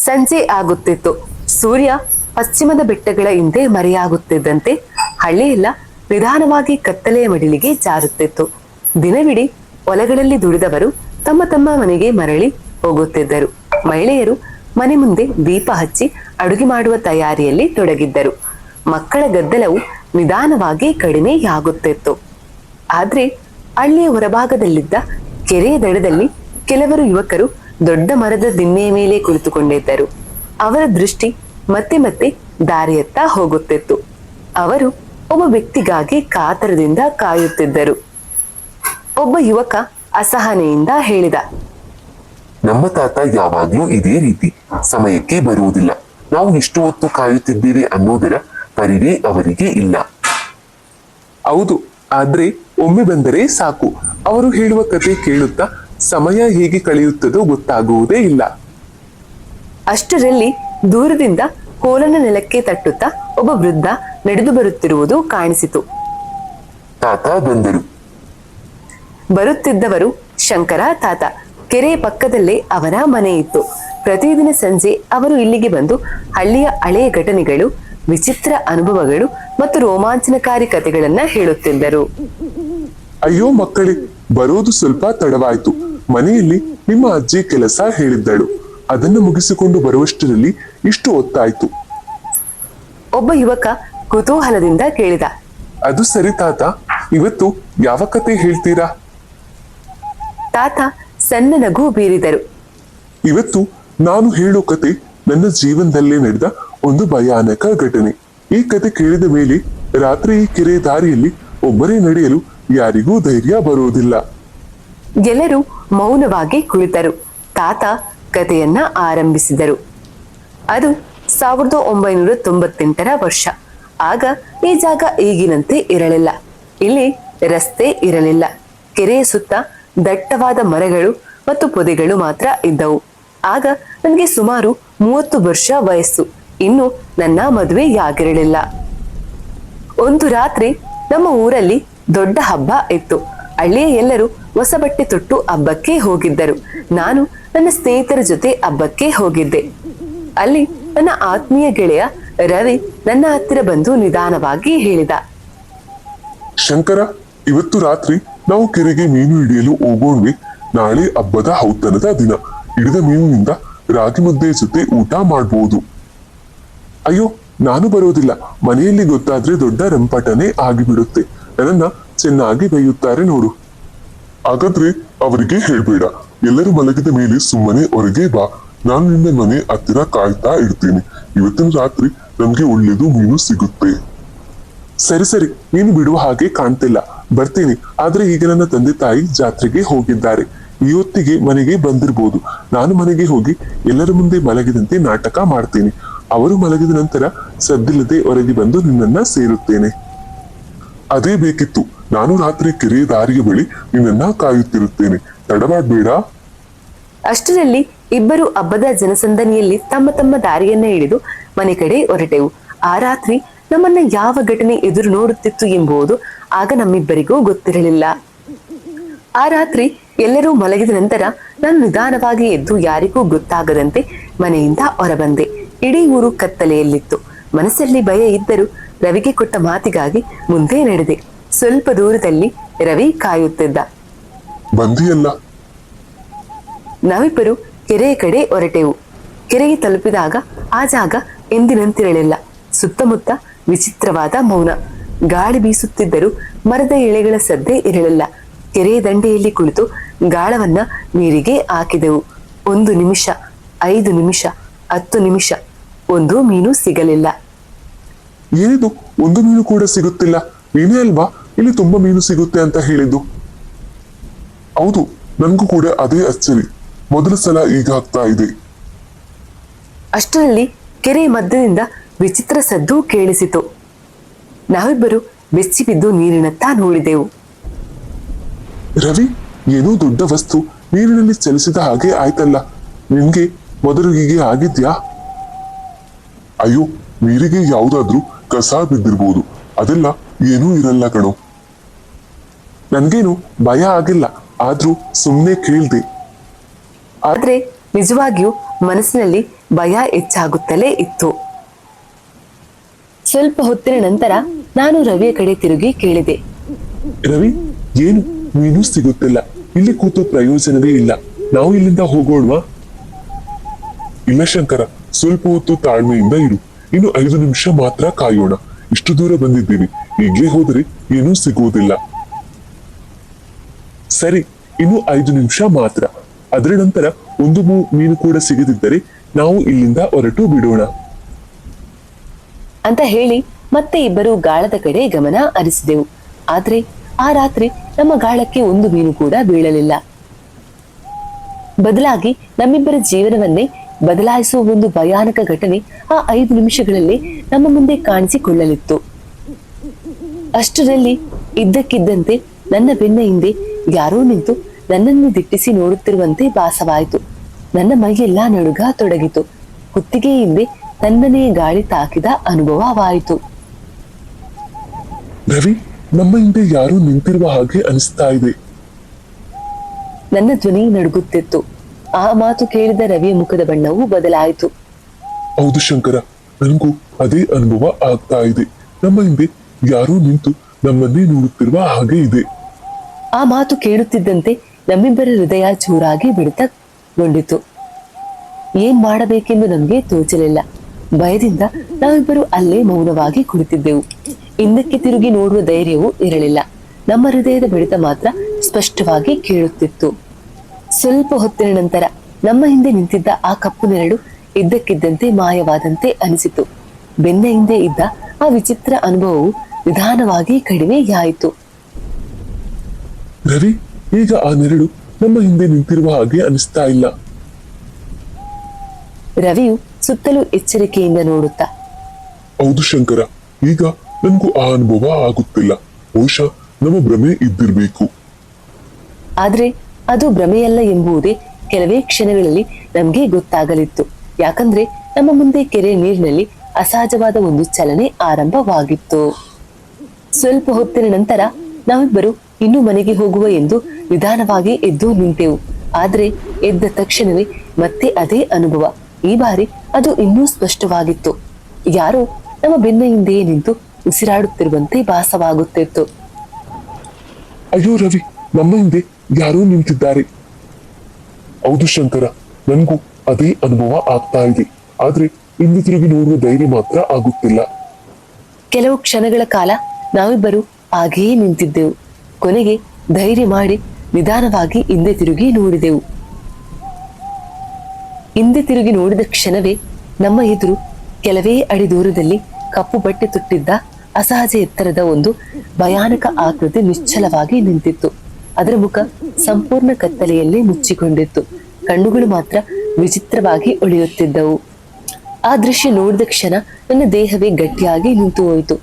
ಸಂಜೆ ಆಗುತ್ತಿತ್ತು. ಸೂರ್ಯ ಪಶ್ಚಿಮದ ಬೆಟ್ಟಗಳ ಹಿಂದೆ ಮರೆಯಾಗುತ್ತಿದ್ದಂತೆ ಹಳ್ಳಿಯೆಲ್ಲ ನಿಧಾನವಾಗಿ ಕತ್ತಲೆಯ ಮಡಿಲಿಗೆ ಜಾರುತ್ತಿತ್ತು. ದಿನವಿಡೀ ಹೊಲಗಳಲ್ಲಿ ದುಡಿದವರು ತಮ್ಮ ತಮ್ಮ ಮನೆಗೆ ಮರಳಿ ಹೋಗುತ್ತಿದ್ದರು. ಮಹಿಳೆಯರು ಮನೆ ಮುಂದೆ ದೀಪ ಹಚ್ಚಿ ಅಡುಗೆ ಮಾಡುವ ತಯಾರಿಯಲ್ಲಿ ತೊಡಗಿದ್ದರು. ಮಕ್ಕಳ ಗದ್ದಲವು ನಿಧಾನವಾಗಿ ಕಡಿಮೆಯಾಗುತ್ತಿತ್ತು. ಆದ್ರೆ ಹಳ್ಳಿಯ ಹೊರಭಾಗದಲ್ಲಿದ್ದ ಕೆರೆಯ ದಡದಲ್ಲಿ ಕೆಲವರು ಯುವಕರು ದೊಡ್ಡ ಮರದ ದಿಮ್ಮೆಯ ಮೇಲೆ ಕುಳಿತುಕೊಂಡಿದ್ದರು. ಅವರ ದೃಷ್ಟಿ ಮತ್ತೆ ಮತ್ತೆ ದಾರಿಯತ್ತ ಹೋಗುತ್ತಿತ್ತು. ಅವರು ಒಬ್ಬ ವ್ಯಕ್ತಿಗಾಗಿ ಕಾತರದಿಂದ ಕಾಯುತ್ತಿದ್ದರು. ಒಬ್ಬ ಯುವಕ ಅಸಹನೆಯಿಂದ ಹೇಳಿದ, ನಮ್ಮ ತಾತ ಯಾವಾಗ್ಲೂ ಇದೇ ರೀತಿ ಸಮಯಕ್ಕೆ ಬರುವುದಿಲ್ಲ. ನಾವು ಇಷ್ಟು ಹೊತ್ತು ಕಾಯುತ್ತಿದ್ದೇವೆ ಅನ್ನೋದರ ಪರಿವೇ ಅವರಿಗೆ ಇಲ್ಲ. ಹೌದು, ಆದ್ರೆ ಒಮ್ಮೆ ಬಂದರೆ ಸಾಕು. ಅವರು ಹೇಳುವ ಕತೆ ಕೇಳುತ್ತಾ ಸಮಯ ಹೇಗೆ ಕಳೆಯುತ್ತದೋ ಗೊತ್ತಾಗುವುದೇ ಇಲ್ಲ. ಅಷ್ಟರಲ್ಲಿ ದೂರದಿಂದ ಕೋಲನ ನೆಲಕ್ಕೆ ತಟ್ಟುತ್ತಾ ಒಬ್ಬ ವೃದ್ಧ ನಡೆದು ಬರುತ್ತಿರುವುದು ಕಾಣಿಸಿತು. ತಾತ ಬಂದರು. ಬರುತ್ತಿದ್ದವರು ಶಂಕರ ತಾತ. ಕೆರೆಯ ಪಕ್ಕದಲ್ಲೇ ಅವರ ಮನೆ ಇತ್ತು. ಪ್ರತಿದಿನ ಸಂಜೆ ಅವರು ಇಲ್ಲಿಗೆ ಬಂದು ಹಳ್ಳಿಯ ಹಳೆಯ ಘಟನೆಗಳು, ವಿಚಿತ್ರ ಅನುಭವಗಳು ಮತ್ತು ರೋಮಾಂಚನಕಾರಿ ಕಥೆಗಳನ್ನ ಹೇಳುತ್ತಿದ್ದರು. ಅಯ್ಯೋ ಮಕ್ಕಳೇ, ಬರೋದು ಸ್ವಲ್ಪ ತಡವಾಯ್ತು. ಮನೆಯಲ್ಲಿ ನಿಮ್ಮ ಅಜ್ಜಿ ಕೆಲಸ ಹೇಳಿದ್ದಳು. ಅದನ್ನು ಮುಗಿಸಿಕೊಂಡು ಬರುವಷ್ಟರಲ್ಲಿ ಇಷ್ಟು ಹೊತ್ತಾಯ್ತು. ಒಬ್ಬ ಯುವಕ ಕುತೂಹಲದಿಂದ ಕೇಳಿದ, ಅದು ಸರಿ ತಾತ, ಇವತ್ತು ಯಾವ ಕತೆ ಹೇಳ್ತೀರಾ? ತಾತ ಸಣ್ಣ ನಗು ಬೀರಿದರು. ಇವತ್ತು ನಾನು ಹೇಳೋ ಕತೆ ನನ್ನ ಜೀವನದಲ್ಲೇ ನಡೆದ ಒಂದು ಭಯಾನಕ ಘಟನೆ. ಈ ಕತೆ ಕೇಳಿದ ಮೇಲೆ ರಾತ್ರಿ ಈ ಕೆರೆ ದಾರಿಯಲ್ಲಿ ಒಬ್ಬರೇ ನಡೆಯಲು ಯಾರಿಗೂ ಧೈರ್ಯ ಬರುವುದಿಲ್ಲ. ಎಲ್ಲರೂ ಮೌನವಾಗಿ ಕುಳಿತರು. ತಾತ ಕಥೆಯನ್ನ ಆರಂಭಿಸಿದರು. ಅದು 1998ರ ವರ್ಷ. ಆಗ ಈ ಜಾಗ ಈಗಿನಂತೆ ಇರಲಿಲ್ಲ. ಇಲ್ಲಿ ರಸ್ತೆ ಇರಲಿಲ್ಲ. ಕೆರೆಯ ಸುತ್ತ ದಟ್ಟವಾದ ಮರಗಳು ಮತ್ತು ಪೊದೆಗಳು ಮಾತ್ರ ಇದ್ದವು. ಆಗ ನನಗೆ ಸುಮಾರು 30 ವರ್ಷ ವಯಸ್ಸು. ಇನ್ನು ನನ್ನ ಮದುವೆಯಾಗಿರಲಿಲ್ಲ. ಒಂದು ರಾತ್ರಿ ನಮ್ಮ ಊರಲ್ಲಿ ದೊಡ್ಡ ಹಬ್ಬ ಇತ್ತು. ಹಳ್ಳಿಯ ಎಲ್ಲರೂ ಹೊಸ ಬಟ್ಟೆ ತೊಟ್ಟು ಹಬ್ಬಕ್ಕೆ ಹೋಗಿದ್ದರು. ನಾನು ನನ್ನ ಸ್ನೇಹಿತರ ಜೊತೆ ಹಬ್ಬಕ್ಕೆ ಹೋಗಿದ್ದೆ. ಅಲ್ಲಿ ನನ್ನ ಆತ್ಮೀಯ ಗೆಳೆಯ ರವಿ ನನ್ನ ಹತ್ತಿರ ಬಂದು ನಿಧಾನವಾಗಿ ಹೇಳಿದ, ಶಂಕರ, ಇವತ್ತು ರಾತ್ರಿ ನಾವು ಕೆರೆಗೆ ಮೀನು ಹಿಡಿಯಲು ಹೋಗೋಣ್ವಿ. ನಾಳೆ ಹಬ್ಬದ ಔತಣದ ದಿನ. ಹಿಡಿದ ಮೀನಿನಿಂದ ರಾಗಿ ಮುದ್ದೆ ಜೊತೆ ಊಟ ಮಾಡಬಹುದು. ಅಯ್ಯೋ, ನಾನು ಬರೋದಿಲ್ಲ. ಮನೆಯಲ್ಲಿ ಗೊತ್ತಾದ್ರೆ ದೊಡ್ಡ ರಂಪಾಟನೆ ಆಗಿಬಿಡುತ್ತೆ. ನನ್ನನ್ನ ಚೆನ್ನಾಗಿ ಬೈಯುತ್ತಾರೆ ನೋಡು. ಹಾಗಾದ್ರೆ ಅವರಿಗೆ ಹೇಳ್ಬೇಡ. ಎಲ್ಲರೂ ಮಲಗಿದ ಮೇಲೆ ಸುಮ್ಮನೆ ಹೊರಗೆ ಬಾ. ನಾನು ನಿನ್ನ ಮನೆ ಹತ್ತಿರ ಕಾಯ್ತಾ ಇರ್ತೀನಿ. ಇವತ್ತಿನ ರಾತ್ರಿ ನಮ್ಗೆ ಒಳ್ಳೇದು ಮೀನು ಸಿಗುತ್ತೆ. ಸರಿ ಸರಿ, ನೀನು ಬಿಡುವ ಹಾಗೆ ಕಾಣ್ತಿಲ್ಲ. ಬರ್ತೀನಿ. ಆದ್ರೆ ಈಗ ನನ್ನ ತಂದೆ ತಾಯಿ ಜಾತ್ರೆಗೆ ಹೋಗಿದ್ದಾರೆ. ಈ ಹೊತ್ತಿಗೆ ಮನೆಗೆ ಬಂದಿರ್ಬೋದು. ನಾನು ಮನೆಗೆ ಹೋಗಿ ಎಲ್ಲರ ಮುಂದೆ ಮಲಗಿದಂತೆ ನಾಟಕ ಮಾಡ್ತೀನಿ. ಅವರು ಮಲಗಿದ ನಂತರ ಸದ್ದಿಲ್ಲದೆ ಹೊರಗೆ ಬಂದು ನಿನ್ನನ್ನ ಸೇರುತ್ತೇನೆ. ಅದೇ ಬೇಕಿತ್ತು. ನಾನು ರಾತ್ರಿ ಕೆರೆ ದಾರಿಯ ಬಳಿ ನಿನ್ನನ್ನ ಕಾಯುತ್ತಿರುತ್ತೇನೆ. ತಡಮಾಡ್ಬೇಡ. ಅಷ್ಟರಲ್ಲಿ ಇಬ್ಬರು ಹಬ್ಬದ ಜನಸಂದಣಿಯಲ್ಲಿ ತಮ್ಮ ತಮ್ಮ ದಾರಿಯನ್ನ ಹಿಡಿದು ಮನೆ ಕಡೆ ಹೊರಟೆವು. ಆ ರಾತ್ರಿ ನಮ್ಮನ್ನ ಯಾವ ಘಟನೆ ಎದುರು ನೋಡುತ್ತಿತ್ತು ಎಂಬುದು ಆಗ ನಮ್ಮಿಬ್ಬರಿಗೂ ಗೊತ್ತಿರಲಿಲ್ಲ. ಆ ರಾತ್ರಿ ಎಲ್ಲರೂ ಮಲಗಿದ ನಂತರ ನಾನು ನಿಧಾನವಾಗಿ ಎದ್ದು ಯಾರಿಗೂ ಗೊತ್ತಾಗದಂತೆ ಮನೆಯಿಂದ ಹೊರಬಂದೆ. ಇಡೀ ಊರು ಕತ್ತಲೆಯಲ್ಲಿತ್ತು. ಮನಸ್ಸಲ್ಲಿ ಭಯ ಇದ್ದರೂ ರವಿಗೆ ಕೊಟ್ಟ ಮಾತಿಗಾಗಿ ಮುಂದೆ ನಡೆದೆ. ಸ್ವಲ್ಪ ದೂರದಲ್ಲಿ ರವಿ ಕಾಯುತ್ತಿದ್ದ. ಬಂದಿಯಲ್ಲ. ನಾವಿಬ್ಬರು ಕೆರೆಯ ಕಡೆ ಹೊರಟೆವು. ಕೆರೆಗೆ ತಲುಪಿದಾಗ ಆ ಜಾಗ ಎಂದಿನಂತಿರಲಿಲ್ಲ. ಸುತ್ತಮುತ್ತ ವಿಚಿತ್ರವಾದ ಮೌನ. ಗಾಳಿ ಬೀಸುತ್ತಿದ್ದರೂ ಮರದ ಎಳೆಗಳ ಸದ್ದೇ ಇರಲಿಲ್ಲ. ಕೆರೆಯ ದಂಡೆಯಲ್ಲಿ ಕುಳಿತು ಗಾಳವನ್ನ ನೀರಿಗೆ ಹಾಕಿದೆವು. 1 ನಿಮಿಷ, 5 ನಿಮಿಷ, 10 ನಿಮಿಷ. ಒಂದು ಮೀನು ಸಿಗಲಿಲ್ಲ. ಏನಿದು, ಒಂದು ಮೀನು ಕೂಡ ಸಿಗುತ್ತಿಲ್ಲ? ನೀನೇ ಅಲ್ವಾ ಇಲ್ಲಿ ತುಂಬಾ ಮೀನು ಸಿಗುತ್ತೆ ಅಂತ ಹೇಳಿದ್ದು? ಹೌದು, ನನ್ಗೂ ಕೂಡ ಅದೇ ಅಚ್ಚರಿ. ಮೊದಲ ಸಲ ಈಗ ಆಗ್ತಾ ಇದೆ. ಅಷ್ಟರಲ್ಲಿ ಕೆರೆಯ ಮಧ್ಯದಿಂದ ವಿಚಿತ್ರ ಸದ್ದು ಕೇಳಿಸಿತು. ನಾವಿಬ್ಬರು ಬೆಚ್ಚಿ ಬಿದ್ದು ನೀರಿನತ್ತ ನೋಡಿದೆವು. ರವಿ, ಏನೋ ದೊಡ್ಡ ವಸ್ತು ನೀರಿನಲ್ಲಿ ಚಲಿಸಿದ ಹಾಗೆ ಆಯ್ತಲ್ಲ. ನಿನ್ಗೆ ಮೊದಲು ಹೀಗೆ ಆಗಿದ್ಯಾ? ಅಯ್ಯೋ, ನೀರಿಗೆ ಯಾವ್ದಾದ್ರೂ ಕಸ ಬಿದ್ದಿರ್ಬೋದು. ಅದೆಲ್ಲ ಏನೂ ಇರಲ್ಲ ಕಣೋ. ನನ್ಗೇನು ಭಯ ಆಗಿಲ್ಲ, ಆದ್ರೂ ಸುಮ್ನೆ ಕೇಳ್ದೆ. ಆದ್ರೆ ನಿಜವಾಗಿಯೂ ಮನಸ್ಸಿನಲ್ಲಿ ಭಯ ಹೆಚ್ಚಾಗುತ್ತಲೇ ಇತ್ತು. ಸ್ವಲ್ಪ ಹೊತ್ತಿನ ನಂತರ ನಾನು ರವಿಯ ಕಡೆ ತಿರುಗಿ ಕೇಳಿದೆ, ರವಿ, ಏನು ಮೀನು ಸಿಗುತ್ತಿಲ್ಲ, ಇಲ್ಲಿ ಕೂತು ಪ್ರಯೋಜನವೇ ಇಲ್ಲ, ನಾವು ಇಲ್ಲಿಂದ ಹೋಗೋಣವಾ? ಇಲ್ಲ ಶಂಕರ, ಸ್ವಲ್ಪ ಹೊತ್ತು ತಾಳ್ಮೆಯಿಂದ ಇರು, ಇನ್ನು 5 ನಿಮಿಷ ಮಾತ್ರ ಕಾಯೋಣ. ಇಷ್ಟು ದೂರ ಬಂದಿದ್ದೀವಿ, ಈಗಲೇ ಹೋದರೆ ಏನೂ ಸಿಗುವುದಿಲ್ಲ. ಸರಿ, ಇನ್ನು 5 ನಿಮಿಷ ಮಾತ್ರ. ಅದರ ನಂತರ ಒಂದು ಮೀನು ಕೂಡ ಸಿಗದಿದ್ದರೆ ನಾವು ಇಲ್ಲಿಂದ ಹೊರಟು ಬಿಡೋಣ ಅಂತ ಹೇಳಿ ಮತ್ತೆ ಇಬ್ಬರು ಗಾಳದ ಕಡೆ ಗಮನ ಹರಿಸಿದೆವು. ಆದ್ರೆ ಆ ರಾತ್ರಿ ನಮ್ಮ ಗಾಳಕ್ಕೆ ಒಂದು ಮೀನು ಕೂಡ ಬೀಳಲಿಲ್ಲ. ಬದಲಾಗಿ ನಮ್ಮಿಬ್ಬರ ಜೀವನವನ್ನೇ ಬದಲಾಯಿಸುವ ಒಂದು ಭಯಾನಕ ಘಟನೆ ಆ 5 ನಿಮಿಷಗಳಲ್ಲಿ ನಮ್ಮ ಮುಂದೆ ಕಾಣಿಸಿಕೊಳ್ಳಲಿತ್ತು. ಅಷ್ಟರಲ್ಲಿ ಇದ್ದಕ್ಕಿದ್ದಂತೆ ನನ್ನ ಬೆನ್ನ ಹಿಂದೆ ಯಾರೋ ನಿಂತು ನನ್ನನ್ನು ದಿಟ್ಟಿಸಿ ನೋಡುತ್ತಿರುವಂತೆ ಭಾಸವಾಯಿತು. ನನ್ನ ಮೈಯೆಲ್ಲ ನಡುಗ ತೊಡಗಿತು. ಕುತ್ತಿಗೆ ಹಿಂದೆ ತನ್ನನೇ ಗಾಳಿ ತಾಕಿದ ಅನುಭವವಾಯಿತು. ರವಿ, ನಮ್ಮ ಹಿಂದೆ ಯಾರೋ ನಿಂತಿರುವ ಹಾಗೆ ಅನಿಸ್ತಾ ಇದೆ. ನನ್ನ ಧ್ವನಿ ನಡುಗುತ್ತಿತ್ತು. ಆ ಮಾತು ಕೇಳಿದ ರವಿಯ ಮುಖದ ಬಣ್ಣವು ಬದಲಾಯಿತು. ಹೌದು ಶಂಕರ, ನನಗೂ ಅದೇ ಅನುಭವ ಆಗ್ತಾ ಇದೆ. ನಮ್ಮ ಹಿಂದೆ ಯಾರೋ ನಿಂತು ನಮ್ಮನ್ನೇ ನೋಡುತ್ತಿರುವ ಹಾಗೆ ಇದೆ. ಆ ಮಾತು ಕೇಳುತ್ತಿದ್ದಂತೆ ನಮ್ಮಿಬ್ಬರ ಹೃದಯ ಜೋರಾಗಿ ಬಿಡಿತಗೊಂಡಿತು. ಏನ್ ಮಾಡಬೇಕೆಂದು ನಮಗೆ ತೋಚಲಿಲ್ಲ. ಭಯದಿಂದ ನಾವಿಬ್ಬರು ಅಲ್ಲೇ ಮೌನವಾಗಿ ಕುಳಿತಿದ್ದೆವು. ಹಿಂದಕ್ಕೆ ತಿರುಗಿ ನೋಡುವ ಧೈರ್ಯವೂ ಇರಲಿಲ್ಲ. ನಮ್ಮ ಹೃದಯದ ಬಡಿತ ಮಾತ್ರ ಸ್ಪಷ್ಟವಾಗಿ ಕೇಳುತ್ತಿತ್ತು. ಸ್ವಲ್ಪ ಹೊತ್ತಿನ ನಂತರ ನಮ್ಮ ಹಿಂದೆ ನಿಂತಿದ್ದ ಆ ಕಪ್ಪು ನೆರಳು ಇದ್ದಕ್ಕಿದ್ದಂತೆ ಮಾಯವಾದಂತೆ ಅನಿಸಿತು. ಬೆನ್ನ ಹಿಂದೆ ಇದ್ದ ಆ ವಿಚಿತ್ರ ಅನುಭವವು ನಿಧಾನವಾಗಿ ಕಡಿಮೆಯಾಯಿತು. ರವಿ, ಈಗ ಆ ನೆರಳು ನಮ್ಮ ಹಿಂದೆ ನಿಂತಿರುವ ಹಾಗೆ ಅನಿಸ್ತಾ ಇಲ್ಲ. ರವಿಯು ಸುತ್ತಲೂ ಎಚ್ಚರಿಕೆಯಿಂದ ನೋಡುತ್ತಾ, ಹೌದು ಶಂಕರ, ಈಗ ನನಗೂ ಆ ಅನುಭವ ಆಗುತ್ತಿಲ್ಲ. ಬಹುಶಃ ನಮ್ಮ ಭ್ರಮೆ ಇದ್ದಿರ್ಬೇಕು. ಆದ್ರೆ ಅದು ಭ್ರಮೆಯಲ್ಲ ಎಂಬುದೇ ಕೆಲವೇ ಕ್ಷಣಗಳಲ್ಲಿ ನಮ್ಗೆ ಗೊತ್ತಾಗಲಿತ್ತು. ಯಾಕಂದ್ರೆ ನಮ್ಮ ಮುಂದೆ ಕೆರೆ ನೀರಿನಲ್ಲಿ ಅಸಹಜವಾದ ಒಂದು ಚಲನೆ ಆರಂಭವಾಗಿತ್ತು. ಸ್ವಲ್ಪ ಹೊತ್ತಿನ ನಂತರ ನಾವಿಬ್ಬರು ಇನ್ನು ಮನೆಗೆ ಹೋಗುವ ಎಂದು ನಿಧಾನವಾಗಿ ಎದ್ದು ನಿಂತೆವು. ಆದ್ರೆ ಎದ್ದ ತಕ್ಷಣವೇ ಮತ್ತೆ ಅದೇ ಅನುಭವ. ಈ ಬಾರಿ ಅದು ಇನ್ನೂ ಸ್ಪಷ್ಟವಾಗಿತ್ತು. ಯಾರೋ ನಮ್ಮ ಬೆನ್ನ ಹಿಂದೆಯೇ ನಿಂತು ಉಸಿರಾಡುತ್ತಿರುವಂತೆ ಭಾಸವಾಗುತ್ತಿತ್ತು. ಅಯ್ಯೋ ರವಿ, ನಮ್ಮ ಹಿಂದೆ ಯಾರೋ ನಿಂತಿದ್ದಾರೆ. ಹೌದು ಶಂಕರ, ನನಗೂ ಅದೇ ಅನುಭವ ಆಗ್ತಾ ಇದೆ. ಆದ್ರೆ ಹಿಂದೆ ತಿರುಗಿ ನೋಡುವ ಧೈರ್ಯ ಮಾತ್ರ ಆಗುತ್ತಿಲ್ಲ. ಕೆಲವು ಕ್ಷಣಗಳ ಕಾಲ ನಾವಿಬ್ಬರು ಹಾಗೆಯೇ ನಿಂತಿದ್ದೆವು. ಕೊನೆಗೆ ಧೈರ್ಯ ಮಾಡಿ ನಿಧಾನವಾಗಿ ಹಿಂದೆ ತಿರುಗಿ ನೋಡಿದೆವು. ಹಿಂದೆ ತಿರುಗಿ ನೋಡಿದ ಕ್ಷಣವೇ ನಮ್ಮ ಎದುರು ಕೆಲವೇ ಅಡಿ ದೂರದಲ್ಲಿ ಕಪ್ಪು ಬಟ್ಟೆ ತೊಟ್ಟಿದ್ದ ಅಸಹಜ ಎತ್ತರದ ಒಂದು ಭಯಾನಕ ಆಕೃತಿ ನಿಶ್ಚಲವಾಗಿ ನಿಂತಿತ್ತು. ಅದರ ಮುಖ ಸಂಪೂರ್ಣ ಕತ್ತಲೆಯಲ್ಲೇ ಮುಚ್ಚಿಕೊಂಡಿತ್ತು. ಕಣ್ಣುಗಳು ಮಾತ್ರ ವಿಚಿತ್ರವಾಗಿ ಒಳೆಯುತ್ತಿದ್ದವು. ಆ ದೃಶ್ಯ ನೋಡಿದ ಕ್ಷಣ ನನ್ನ ದೇಹವೇ ಗಟ್ಟಿಯಾಗಿ ನಿಂತು ಹೋಯಿತು.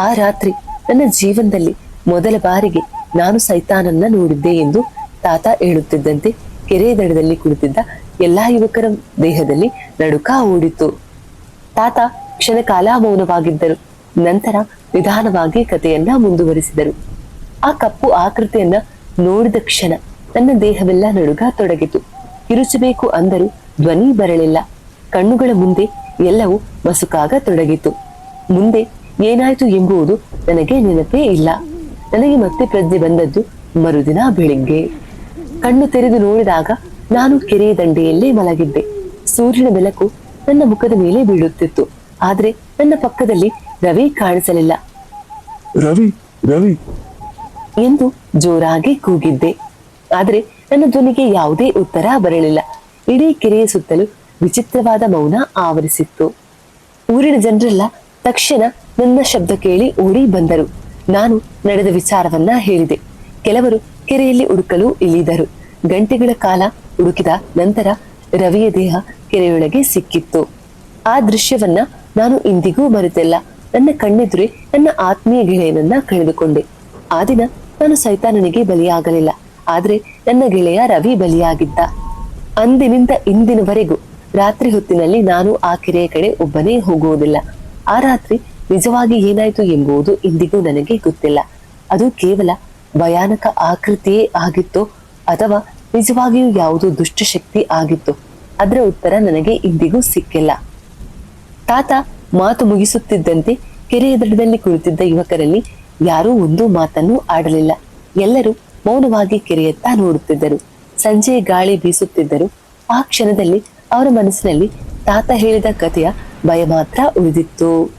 ಆ ರಾತ್ರಿ ನನ್ನ ಜೀವನದಲ್ಲಿ ಮೊದಲ ಬಾರಿಗೆ ನಾನು ಸೈತಾನನ್ನ ನೋಡಿದ್ದೆ ಎಂದು ತಾತ ಹೇಳುತ್ತಿದ್ದಂತೆ ಕೆರೆ ದಡದಲ್ಲಿ ಕುಳಿತಿದ್ದ ಎಲ್ಲಾ ಯುವಕರ ದೇಹದಲ್ಲಿ ನಡುಕ ಓಡಿತು. ತಾತ ಕ್ಷಣಕಾಲ ಮೌನವಾಗಿದ್ದರು. ನಂತರ ನಿಧಾನವಾಗಿ ಕಥೆಯನ್ನ ಮುಂದುವರಿಸಿದರು. ಆ ಕಪ್ಪು ಆಕೃತಿಯನ್ನ ನೋಡಿದ ಕ್ಷಣ ನನ್ನ ದೇಹವೆಲ್ಲ ನಡುಗ ತೊಡಗಿತು. ಕಿರುಚಬೇಕು ಅಂದರೂ ಧ್ವನಿ ಬರಲಿಲ್ಲ. ಕಣ್ಣುಗಳ ಮುಂದೆ ಎಲ್ಲವೂ ಮಸುಕಾಗ ತೊಡಗಿತು. ಮುಂದೆ ಏನಾಯ್ತು ಎಂಬುದು ನನಗೆ ನೆನಪೇ ಇಲ್ಲ. ನನಗೆ ಮತ್ತೆ ಪ್ರಜ್ಞೆ ಬಂದದ್ದು ಮರುದಿನ ಬೆಳಿಗ್ಗೆ. ಕಣ್ಣು ತೆರೆದು ನೋಡಿದಾಗ ನಾನು ಕೆರೆಯ ದಂಡೆಯಲ್ಲೇ ಮಲಗಿದ್ದೆ. ಸೂರ್ಯನ ಬೆಳಕು ನನ್ನ ಮುಖದ ಮೇಲೆ ಬೀಳುತ್ತಿತ್ತು. ಆದ್ರೆ ನನ್ನ ಪಕ್ಕದಲ್ಲಿ ರವಿ ಕಾಣಿಸಲಿಲ್ಲ. ರವಿ, ರವಿ ಎಂದು ಜೋರಾಗಿ ಕೂಗಿದ್ದೆ. ಆದ್ರೆ ನನ್ನ ಧ್ವನಿಗೆ ಯಾವುದೇ ಉತ್ತರ ಬರಲಿಲ್ಲ. ಇಡೀ ಕೆರೆಯ ಸುತ್ತಲೂ ವಿಚಿತ್ರವಾದ ಮೌನ ಆವರಿಸಿತ್ತು. ಊರಿನ ಜನರೆಲ್ಲ ತಕ್ಷಣ ನನ್ನ ಶಬ್ದ ಕೇಳಿ ಓಡಿ ಬಂದರು. ನಾನು ನಡೆದ ವಿಚಾರವನ್ನ ಹೇಳಿದೆ. ಕೆಲವರು ಕೆರೆಯಲ್ಲಿ ಹುಡುಕಲು ಇಳಿದರು. ಗಂಟೆಗಳ ಕಾಲ ಹುಡುಕಿದ ನಂತರ ರವಿಯ ದೇಹ ಕೆರೆಯೊಳಗೆ ಸಿಕ್ಕಿತ್ತು. ಆ ದೃಶ್ಯವನ್ನ ನಾನು ಇಂದಿಗೂ ಮರೆತಿಲ್ಲ. ನನ್ನ ಕಣ್ಣೆದುರೇ ನನ್ನ ಆತ್ಮೀಯ ಗೆಳೆಯನನ್ನ ಕಳೆದುಕೊಂಡೆ. ಆ ದಿನ ನಾನು ಸೈತಾನನಿಗೆ ಬಲಿಯಾಗಲಿಲ್ಲ. ಆದ್ರೆ ನನ್ನ ಗೆಳೆಯ ರವಿ ಬಲಿಯಾಗಿದ್ದ. ಅಂದಿನಿಂದ ಇಂದಿನವರೆಗೂ ರಾತ್ರಿ ಹೊತ್ತಿನಲ್ಲಿ ನಾನು ಆ ಕೆರೆಯ ಕಡೆ ಒಬ್ಬನೇ ಹೋಗುವುದಿಲ್ಲ. ಆ ರಾತ್ರಿ ನಿಜವಾಗಿ ಏನಾಯ್ತು ಎಂಬುದು ಇಂದಿಗೂ ನನಗೆ ಗೊತ್ತಿಲ್ಲ. ಅದು ಕೇವಲ ಭಯಾನಕ ಆಕೃತಿಯೇ ಆಗಿತ್ತೋ ಅಥವಾ ನಿಜವಾಗಿಯೂ ಯಾವುದೋ ದುಷ್ಟಶಕ್ತಿ ಆಗಿತ್ತು ಅದರ ಉತ್ತರ ನನಗೆ ಇಂದಿಗೂ ಸಿಕ್ಕಿಲ್ಲ. ತಾತ ಮಾತು ಮುಗಿಸುತ್ತಿದ್ದಂತೆ ಕೆರೆಯ ದಡದಲ್ಲಿ ಕುಳಿತಿದ್ದ ಯುವಕರಲ್ಲಿ ಯಾರೂ ಒಂದು ಮಾತನ್ನು ಆಡಲಿಲ್ಲ. ಎಲ್ಲರೂ ಮೌನವಾಗಿ ಕೆರೆಯತ್ತ ನೋಡುತ್ತಿದ್ದರು. ಸಂಜೆ ಗಾಳಿ ಬೀಸುತ್ತಿದ್ದರು. ಆ ಕ್ಷಣದಲ್ಲಿ ಅವರ ಮನಸ್ಸಿನಲ್ಲಿ ತಾತ ಹೇಳಿದ ಕಥೆಯ ಭಯ ಮಾತ್ರ ಉಳಿದಿತ್ತು.